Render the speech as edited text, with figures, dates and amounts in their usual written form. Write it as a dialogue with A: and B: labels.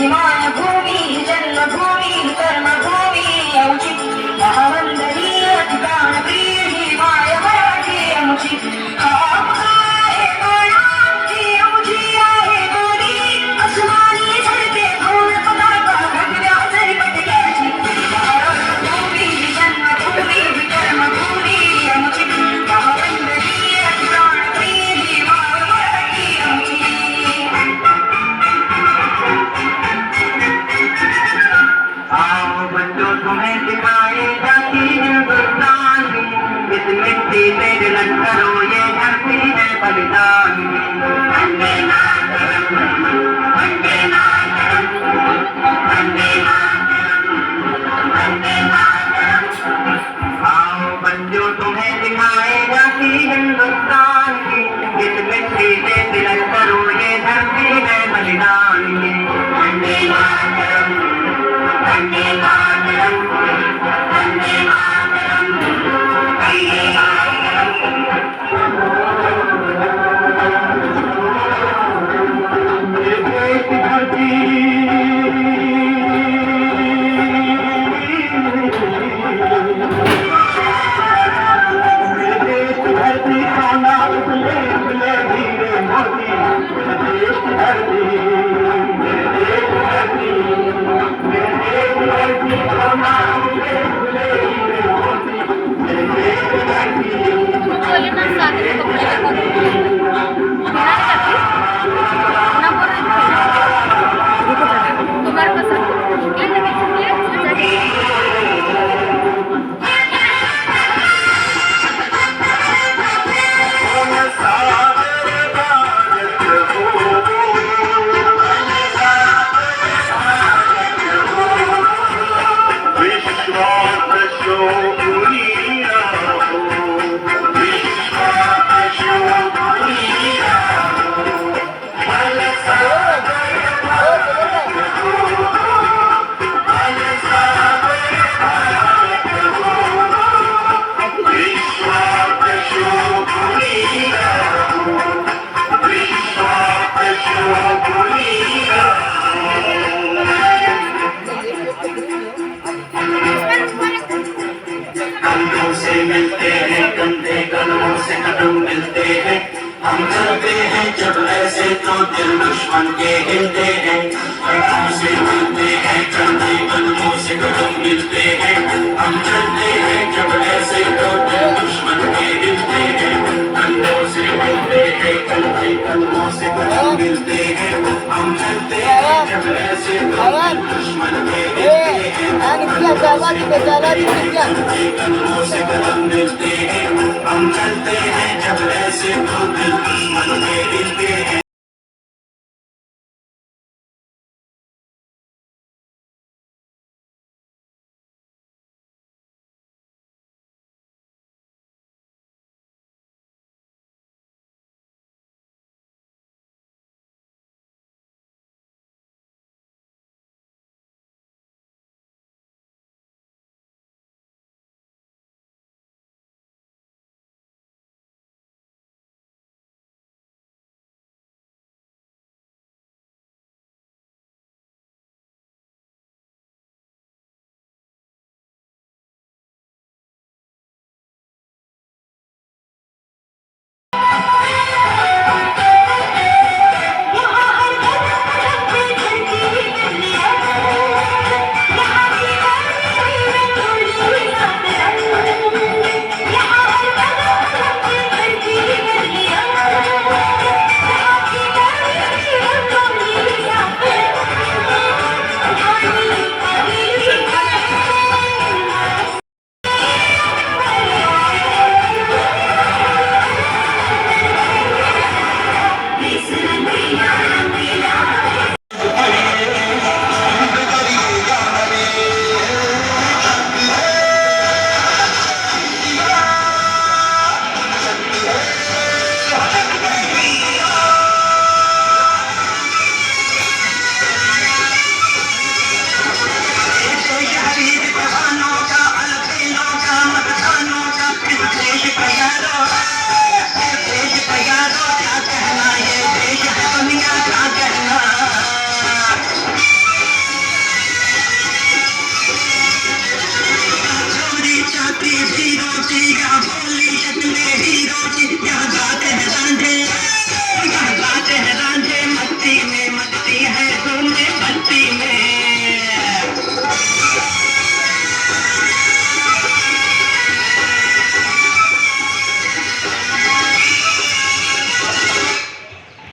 A: हिमाय भूमी जन्मभूमी कर्मभूमी आमची महावंदनीय ठिकाण प्रिय हिमाय मराठी आमची आहे काळाची आमची आहे गोरी अस्मानी झडते भव्य पताका भगव्या जरीपटक्याची महावंदनीय जन्मभूमी कर्मभूमी आमची महावंदनीय ठिकाण प्रिय हिमाय मराठी आमची
B: आओ बच्चों तुम्हें सिखाए जाती हिंदुस्तान इस मिट्टी से जलन करो ये धरती है बलिदान वंदे मातरम वंदे मातरम वंदे मातरम वंदे मातरम आओ बच्चों तुम्हें सिखाए जाती हिंदुस्तान की इस मिट्टी से जलन करो ये धरती है बलिदान वंदे मातरम वंदे मातरम वंदे मातरम वंदे मातरम ये देश की धरती ये देश की धरती सोना उबले उबले धीरे मोती ये देश की धरती कंधों से मिलते हैं कंधे कदमों से कदम मिलते हैं हम चलते हैं जब ऐसे तो दिल दुश्मन के हिलते हैं कंधों से मिलते हैं कंधे कदमों से कदम मिलते हैं हम चलते हैं जब ऐसे तो दिल दुश्मन के हिलते हैं कंधों से मिलते हैं कंधे कदमों से कदम मिलते हैं हम चलते हैं जब ऐसे तो दिल दुश्मन के हिलते हैं कदमों से कदम मिलते हैं हम चलते हैं जब ऐसे तो दिल दुश्मन के हिलते हैं।